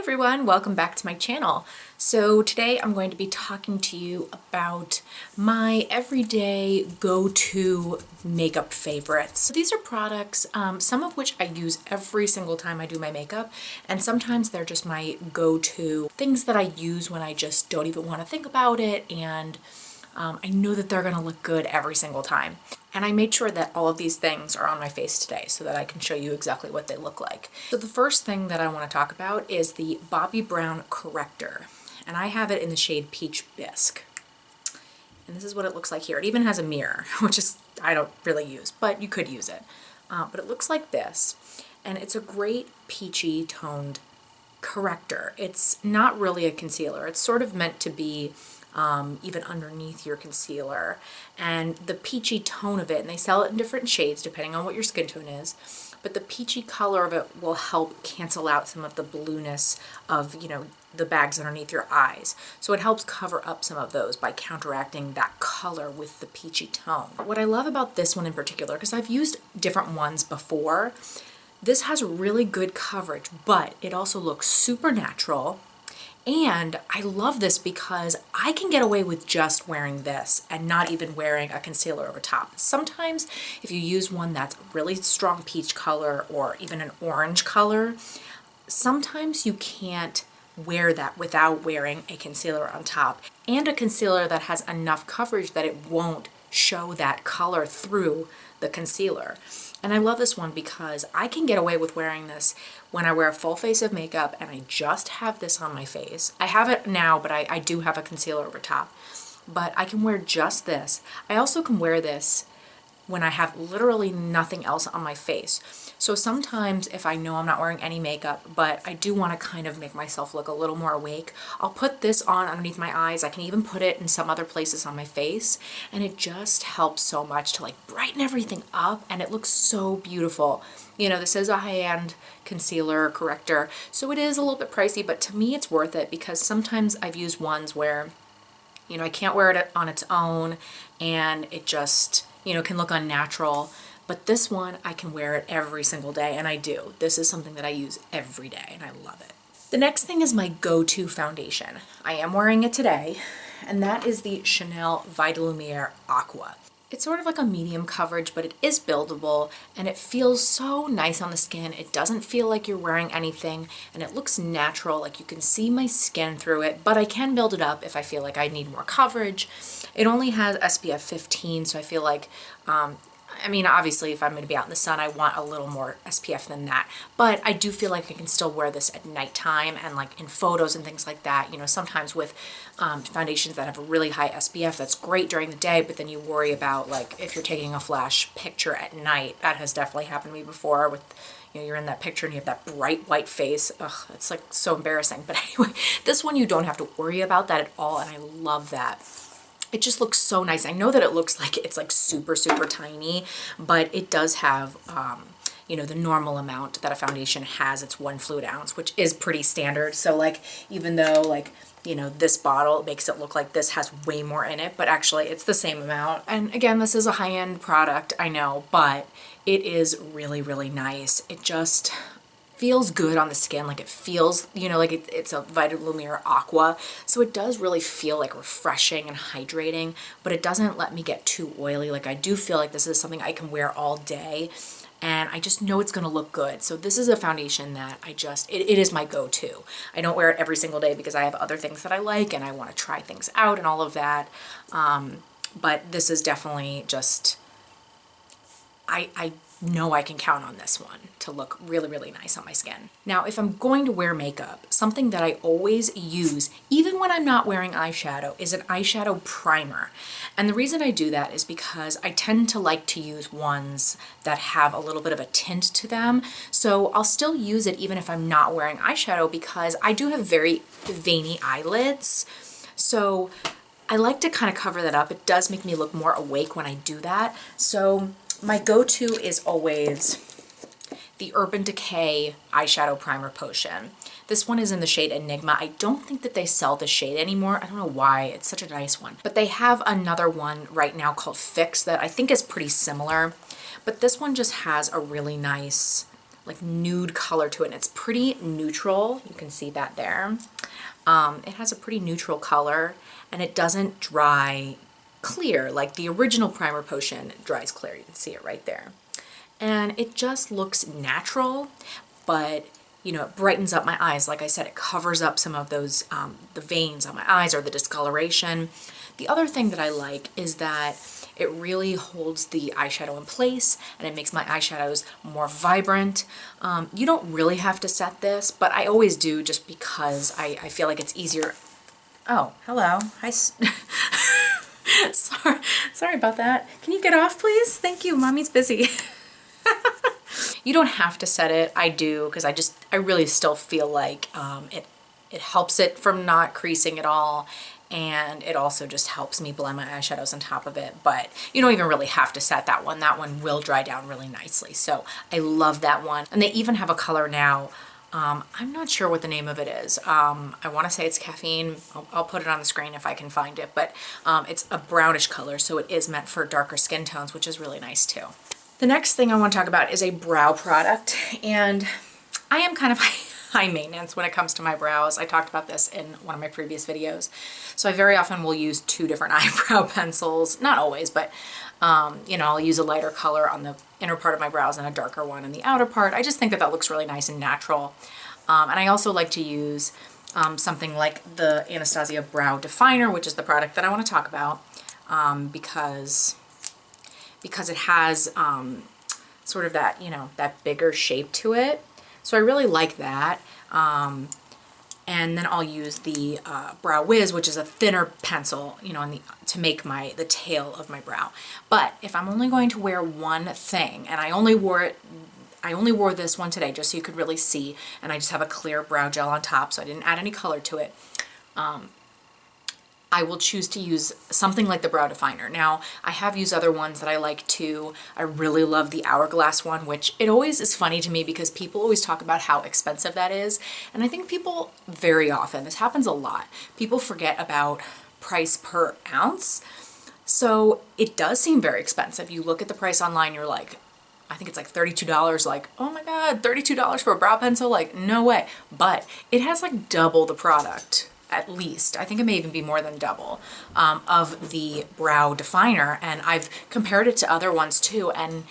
everyone, welcome back to my channel. So today I'm going to be talking to you about my everyday go-to makeup favorites. These are products, some of which I use every single time I do my makeup, and sometimes they're just my go-to things that I use when I just don't even want to think about it, and I know that they're gonna look good every single time. And I made sure that all of these things are on my face today so that I can show you exactly what they look like. So the first thing that I want to talk about is the Bobbi Brown Corrector. And I have it in the shade Peach Bisque. And this is what it looks like here. It even has a mirror, which is I don't really use, but you could use it. But it looks like this. And it's a great peachy toned corrector. It's not really a concealer. It's sort of meant to be even underneath your concealer, and the peachy tone of it, and they sell it in different shades depending on what your skin tone is, but the peachy color of it will help cancel out some of the blueness of, the bags underneath your eyes. So it helps cover up some of those by counteracting that color with the peachy tone. What I love about this one in particular, because I've used different ones before, this has really good coverage, but it also looks super natural. And I love this because I can get away with just wearing this and not even wearing a concealer over top. Sometimes if you use one that's a really strong peach color or even an orange color, sometimes you can't wear that without wearing a concealer on top, and a concealer that has enough coverage that it won't show that color through the concealer. And I love this one because I can get away with wearing this when I wear a full face of makeup and I just have this on my face. I have it now, but I do have a concealer over top. But I can wear just this. I also can wear this when I have literally nothing else on my face. So sometimes if I know I'm not wearing any makeup, but I do want to kind of make myself look a little more awake, I'll put this on underneath my eyes. I can even put it in some other places on my face, and it just helps so much to like brighten everything up, and it looks so beautiful. This is a high-end concealer corrector, so it is a little bit pricey, but to me it's worth it because sometimes I've used ones where, I can't wear it on its own and it just, can look unnatural. But this one, I can wear it every single day, and I do. This is something that I use every day, and I love it. The next thing is my go-to foundation. I am wearing it today, and that is the Chanel Vitalumiere Aqua. It's sort of like a medium coverage, but it is buildable, and it feels so nice on the skin. It doesn't feel like you're wearing anything, and it looks natural, like you can see my skin through it, but I can build it up if I feel like I need more coverage. It only has SPF 15, so I feel like, obviously if I'm going to be out in the sun, I want a little more SPF than that, but I do feel like I can still wear this at nighttime and like in photos and things like that. Sometimes with foundations that have a really high SPF, that's great during the day, but then you worry about like if you're taking a flash picture at night. That has definitely happened to me before with, you're in that picture and you have that bright white face. Ugh, it's like so embarrassing. But anyway, this one you don't have to worry about that at all, and I love that. It just looks so nice. I know that it looks like it's like super, super tiny, but it does have, the normal amount that a foundation has. It's 1 fluid ounce, which is pretty standard. So like, even though like, this bottle makes it look like this has way more in it, but actually it's the same amount. And again, this is a high-end product, I know, but it is really, really nice. It just feels good on the skin. Like it feels, like it's a Vitalumiere Aqua. So it does really feel like refreshing and hydrating, but it doesn't let me get too oily. Like I do feel like this is something I can wear all day, and I just know it's going to look good. So this is a foundation that it is my go-to. I don't wear it every single day because I have other things that I like and I want to try things out and all of that. But this is definitely just, I know I can count on this one to look really, really nice on my skin. Now, if I'm going to wear makeup, something that I always use, even when I'm not wearing eyeshadow, is an eyeshadow primer. And the reason I do that is because I tend to like to use ones that have a little bit of a tint to them. So I'll still use it even if I'm not wearing eyeshadow because I do have very veiny eyelids. So I like to kind of cover that up. It does make me look more awake when I do that. So my go-to is always the Urban Decay Eyeshadow Primer Potion. This one is in the shade Enigma. I don't think that they sell the shade anymore. I don't know why. It's such a nice one. But they have another one right now called Fix that I think is pretty similar. But this one just has a really nice like nude color to it, and it's pretty neutral. You can see that there. It has a pretty neutral color, and it doesn't dry clear like the original primer potion dries clear. You can see it right there. And it just looks natural, but you know, it brightens up my eyes. Like I said, it covers up some of those, the veins on my eyes or the discoloration. The other thing that I like is that it really holds the eyeshadow in place, and it makes my eyeshadows more vibrant. You don't really have to set this, but I always do just because I feel like it's easier. Oh, hello. Hi. Sorry about that. Can you get off, please? Thank you. Mommy's busy. You don't have to set it. I do, because I really still feel like it helps it from not creasing at all, and it also just helps me blend my eyeshadows on top of it. But you don't even really have to set that one. That one will dry down really nicely. So I love that one. And they even have a color now. I'm not sure what the name of it is. I want to say it's Caffeine. I'll put it on the screen if I can find it, but it's a brownish color, so it is meant for darker skin tones, which is really nice too. The next thing I want to talk about is a brow product, and I am kind of high maintenance when it comes to my brows. I talked about this in one of my previous videos. So I very often will use two different eyebrow pencils, not always, but you know, I'll use a lighter color on the inner part of my brows and a darker one in the outer part. I just think that that looks really nice and natural. And I also like to use something like the Anastasia Brow Definer, which is the product that I want to talk about, because it has sort of that, you know, that bigger shape to it. So I really like that. And then I'll use the Brow Wiz, which is a thinner pencil, you know, to make the tail of my brow. But if I'm only going to wear one thing, and I only wore this one today just so you could really see, and I just have a clear brow gel on top, so I didn't add any color to it. I will choose to use something like the Brow Definer. Now, I have used other ones that I like too. I really love the Hourglass one, which it always is funny to me because people always talk about how expensive that is. And I think people very often, this happens a lot, people forget about price per ounce. So it does seem very expensive. You look at the price online, you're like, I think it's like $32, like, oh my God, $32 for a brow pencil? Like, no way. But it has like double the product. At least, I think it may even be more than double, of the Brow Definer, and I've compared it to other ones too, and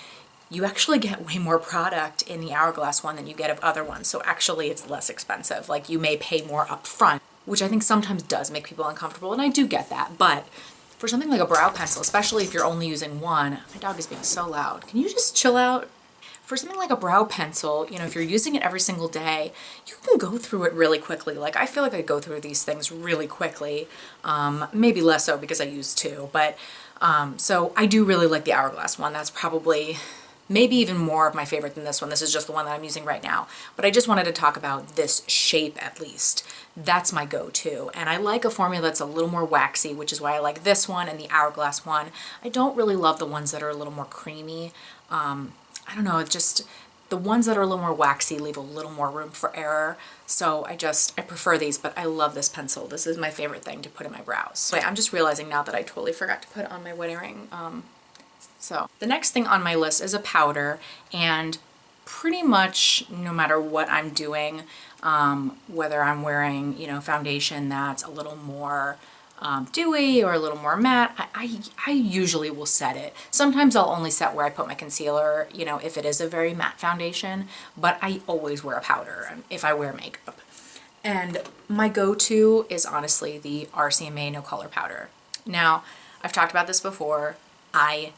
you actually get way more product in the Hourglass one than you get of other ones, so actually it's less expensive. Like, you may pay more up front, which I think sometimes does make people uncomfortable, and I do get that, but for something like a brow pencil, especially if you're only using one, my dog is being so loud. Can you just chill out? For something like a brow pencil, you know, if you're using it every single day, you can go through it really quickly. Like, I feel like I go through these things really quickly. Maybe less so because I use two, but so I do really like the Hourglass one. That's probably maybe even more of my favorite than this one. This is just the one that I'm using right now. But I just wanted to talk about this shape at least. That's my go-to. And I like a formula that's a little more waxy, which is why I like this one and the Hourglass one. I don't really love the ones that are a little more creamy. I don't know, it's just the ones that are a little more waxy leave a little more room for error. So I prefer these, but I love this pencil. This is my favorite thing to put in my brows. Wait, I'm just realizing now that I totally forgot to put on my wedding ring. So the next thing on my list is a powder, and pretty much no matter what I'm doing, whether I'm wearing, you know, foundation that's a little more dewy or a little more matte, I usually will set it. Sometimes I'll only set where I put my concealer, you know, if it is a very matte foundation, but I always wear a powder if I wear makeup. And my go-to is honestly the RCMA No Color Powder. Now, I've talked about this before. I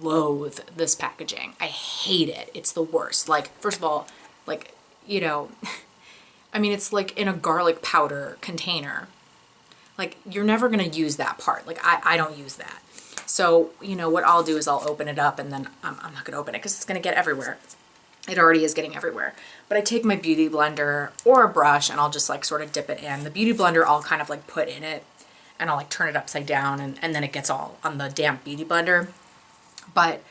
loathe this packaging. I hate it. It's the worst. Like, first of all, like, you know, I mean, it's like in a garlic powder container. Like, you're never gonna use that part. Like, I don't use that. So, you know, what I'll do is I'll open it up, and then I'm not gonna open it because it's gonna get everywhere. It already is getting everywhere. But I take my beauty blender or a brush, and I'll just like sort of dip it in. The beauty blender I'll kind of like put in it, and I'll like turn it upside down, and then it gets all on the damp beauty blender. But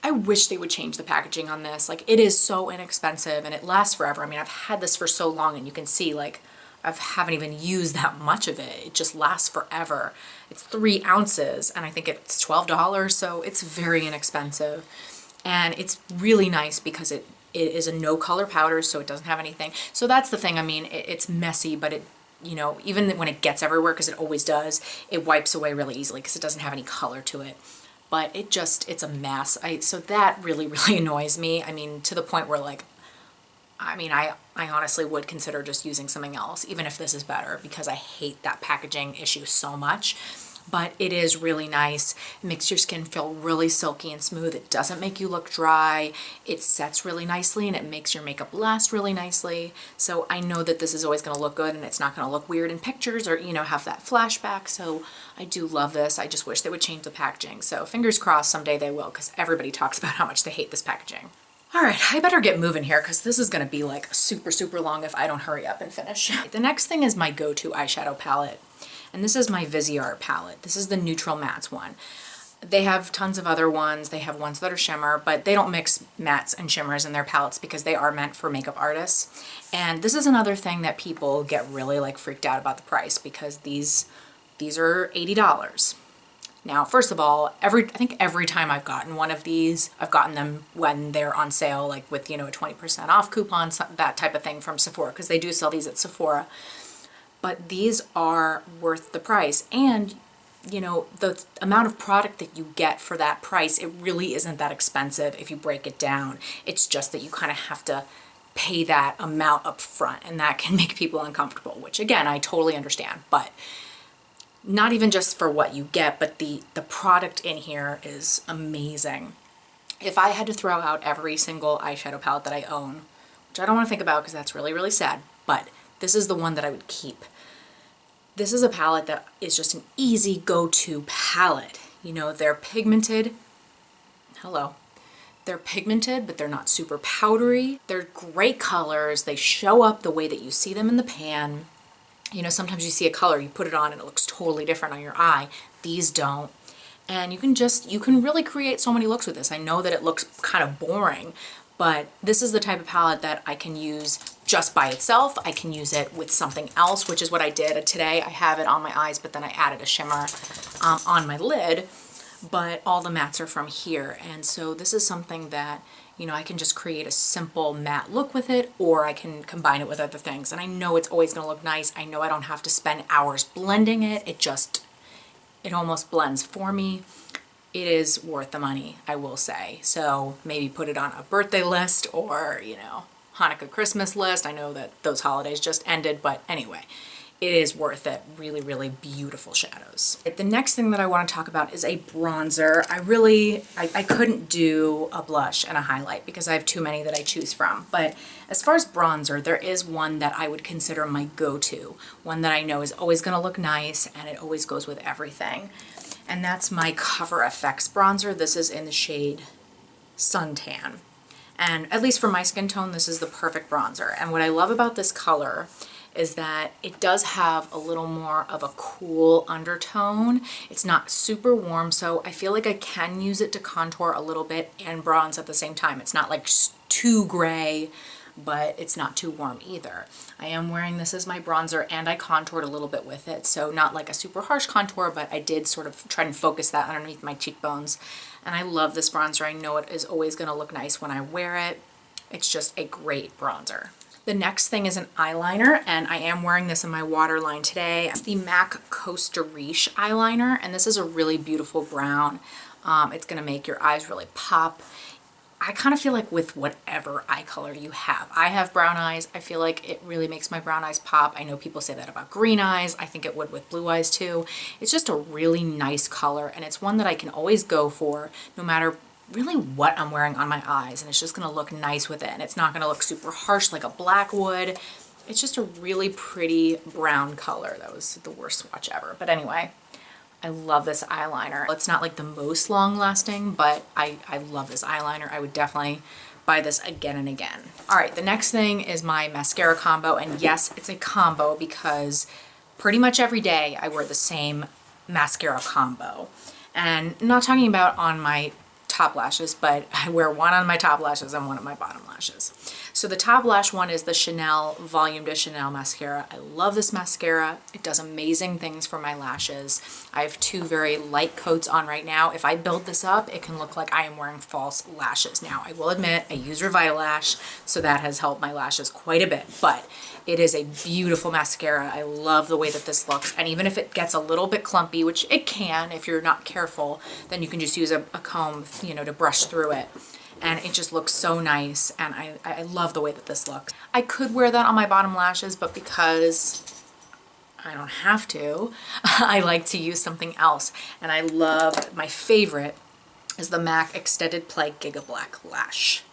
I wish they would change the packaging on this. Like, it is so inexpensive and it lasts forever. I mean, I've had this for so long, and you can see like I haven't even used that much of it. It just lasts forever. It's 3 ounces, and I think it's $12, so it's very inexpensive. And it's really nice because it It is a no color powder, so it doesn't have anything. So that's the thing. I mean, it's messy, but it, you know, even when it gets everywhere, because it always does, it wipes away really easily because it doesn't have any color to it. But it's a mess. So that really, really annoys me. I mean, to the point where like, I mean, I honestly would consider just using something else, even if this is better, because I hate that packaging issue so much. But it is really nice. It makes your skin feel really silky and smooth. It doesn't make you look dry. It sets really nicely and it makes your makeup last really nicely. So I know that this is always gonna look good and it's not gonna look weird in pictures or, you know, have that flashback. So I do love this. I just wish they would change the packaging. So fingers crossed someday they will, because everybody talks about how much they hate this packaging. All right, I better get moving here because this is gonna be like super, super long if I don't hurry up and finish. The next thing is my go-to eyeshadow palette. And this is my Viseart palette. This is the neutral mattes one. They have tons of other ones. They have ones that are shimmer, but they don't mix mattes and shimmers in their palettes because they are meant for makeup artists. And this is another thing that people get really like freaked out about the price, because these are $80. Now, first of all, I think every time I've gotten one of these, I've gotten them when they're on sale, like with, you know, a 20% off coupon, that type of thing from Sephora, because they do sell these at Sephora. But these are worth the price. And, you know, the amount of product that you get for that price, it really isn't that expensive if you break it down. It's just that you kind of have to pay that amount up front, and that can make people uncomfortable, which again, I totally understand. But not even just for what you get, but the product in here is amazing. If I had to throw out every single eyeshadow palette that I own, which I don't want to think about because that's really, really sad, but this is the one that I would keep. This is a palette that is just an easy go-to palette. You know, they're pigmented. Hello. They're pigmented, but they're not super powdery. They're great colors. They show up the way that you see them in the pan. You know, sometimes you see a color, you put it on and it looks totally different on your eye. These don't. And you can really create so many looks with this. I know that it looks kind of boring, but this is the type of palette that I can use just by itself. I can use it with something else, which is what I did today. I have it on my eyes, but then I added a shimmer on my lid, but all the mattes are from here. And so this is something that, you know, I can just create a simple matte look with it, or I can combine it with other things. And I know it's always gonna look nice. I know I don't have to spend hours blending it. It almost blends for me. It is worth the money, I will say. So maybe put it on a birthday list or, you know, Hanukkah Christmas list. I know that those holidays just ended, but anyway, it is worth it. Really, really beautiful shadows. The next thing that I want to talk about is a bronzer. I couldn't do a blush and a highlight because I have too many that I choose from. But as far as bronzer, there is one that I would consider my go-to, one that I know is always going to look nice and it always goes with everything. And that's my Cover FX bronzer. This is in the shade Suntan. And at least for my skin tone, this is the perfect bronzer. And what I love about this color is that it does have a little more of a cool undertone. It's not super warm, so I feel like I can use it to contour a little bit and bronze at the same time. It's not like too gray, but it's not too warm either. I am wearing this as my bronzer and I contoured a little bit with it. So not like a super harsh contour, but I did sort of try and focus that underneath my cheekbones. And I love this bronzer. I know it is always gonna look nice when I wear it. It's just a great bronzer. The next thing is an eyeliner, and I am wearing this in my waterline today. It's the MAC Costa Riche eyeliner, and this is a really beautiful brown. It's gonna make your eyes really pop. I kind of feel like with whatever eye color you have. I have brown eyes. I feel like it really makes my brown eyes pop. I know people say that about green eyes. I think it would with blue eyes too. It's just a really nice color, and it's one that I can always go for no matter really what I'm wearing on my eyes, and it's just gonna look nice with it, and it's not gonna look super harsh like a black would. It's just a really pretty brown color. That was the worst swatch ever. But anyway, I love this eyeliner. It's not like the most long lasting, but I love this eyeliner. I would definitely buy this again and again. All right, the next thing is my mascara combo. And yes, it's a combo because pretty much every day I wear the same mascara combo. And I'm not talking about on my top lashes, but I wear one on my top lashes and one on my bottom lashes. So the top lash one is the Chanel Volume de Chanel mascara. I love this mascara. It does amazing things for my lashes. I have two very light coats on right now. If I build this up, it can look like I am wearing false lashes. Now, I will admit I use Revitalash, so that has helped my lashes quite a bit, but it is a beautiful mascara. I love the way that this looks, and even if it gets a little bit clumpy, which it can if you're not careful, then you can just use a comb, you know, to brush through it. And it just looks so nice, and I love the way that this looks. I could wear that on my bottom lashes, but because I don't have to, I like to use something else. And I love, my favorite is the MAC Extended Play Giga Black Lash.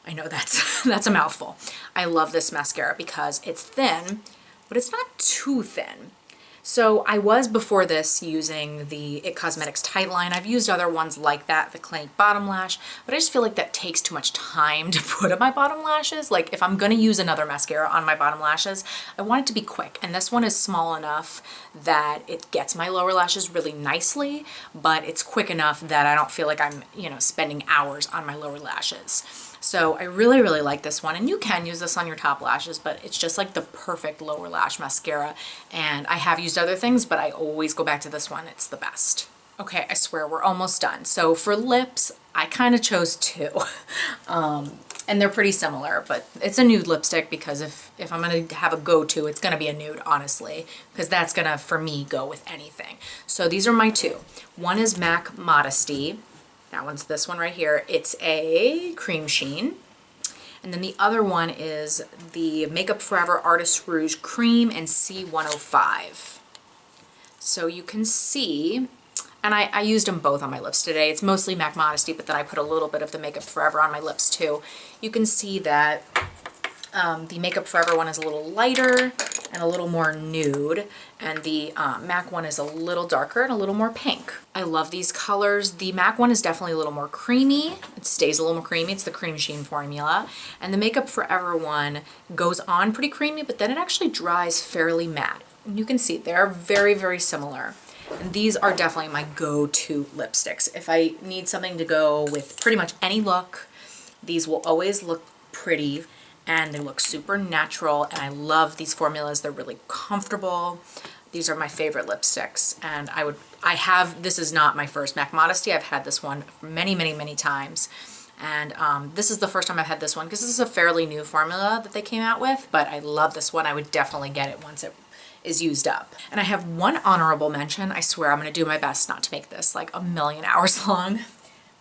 I know that's a mouthful. I love this mascara because it's thin, but it's not too thin. So I was before this using the IT Cosmetics Tight Line. I've used other ones like that, the Clinique Bottom Lash, but I just feel like that takes too much time to put on my bottom lashes. Like if I'm gonna use another mascara on my bottom lashes, I want it to be quick. And this one is small enough that it gets my lower lashes really nicely, but it's quick enough that I don't feel like I'm, you know, spending hours on my lower lashes. So I really, really like this one, and you can use this on your top lashes, but it's just like the perfect lower lash mascara. And I have used other things, but I always go back to this one. It's the best. Okay, I swear we're almost done. So for lips, I kind of chose two. And they're pretty similar, but it's a nude lipstick because if I'm gonna have a go-to, it's gonna be a nude, honestly, because that's gonna, for me, go with anything. So these are my two. One is MAC Modesty. That one's this one right here. It's a cream sheen. And then the other one is the Makeup Forever Artist Rouge Cream and C105. So you can see, and I used them both on my lips today. It's mostly MAC Modesty, but then I put a little bit of the Makeup Forever on my lips too. You can see that the Makeup Forever one is a little lighter and a little more nude, and the MAC one is a little darker and a little more pink. I love these colors. The MAC one is definitely a little more creamy. It stays a little more creamy. It's the cream sheen formula. And the Makeup Forever one goes on pretty creamy, but then it actually dries fairly matte. And you can see they're very, very similar. And these are definitely my go-to lipsticks. If I need something to go with pretty much any look, these will always look pretty, and they look super natural, and I love these formulas. They're really comfortable. These are my favorite lipsticks, and this is not my first MAC Modesty. I've had this one many, many, many times, and this is the first time I've had this one because this is a fairly new formula that they came out with, but I love this one. I would definitely get it once it is used up. And I have one honorable mention. I swear I'm gonna do my best not to make this like a million hours long.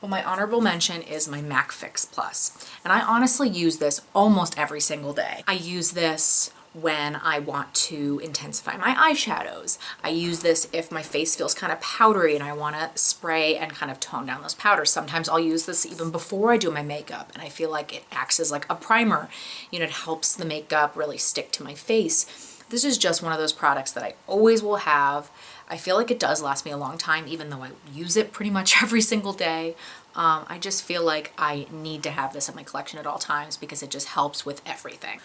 Well, my honorable mention is my MAC Fix Plus. And I honestly use this almost every single day. I use this when I want to intensify my eyeshadows. I use this if my face feels kind of powdery and I want to spray and kind of tone down those powders. Sometimes I'll use this even before I do my makeup, and I feel like it acts as like a primer. You know, it helps the makeup really stick to my face. This is just one of those products that I always will have. I feel like it does last me a long time, even though I use it pretty much every single day. I just feel like I need to have this in my collection at all times because it just helps with everything.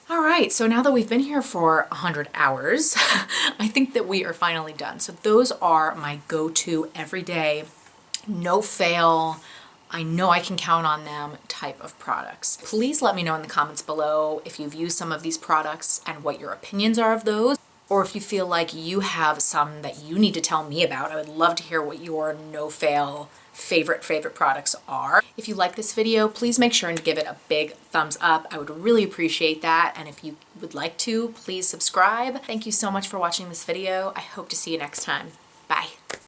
All right, so now that we've been here for 100 hours, I think that we are finally done. So those are my go-to everyday, no fail, I know I can count on them type of products. Please let me know in the comments below if you've used some of these products and what your opinions are of those, or if you feel like you have some that you need to tell me about. I would love to hear what your no-fail favorite products are. If you like this video, please make sure and give it a big thumbs up. I would really appreciate that. And if you would like to, please subscribe. Thank you so much for watching this video. I hope to see you next time. Bye.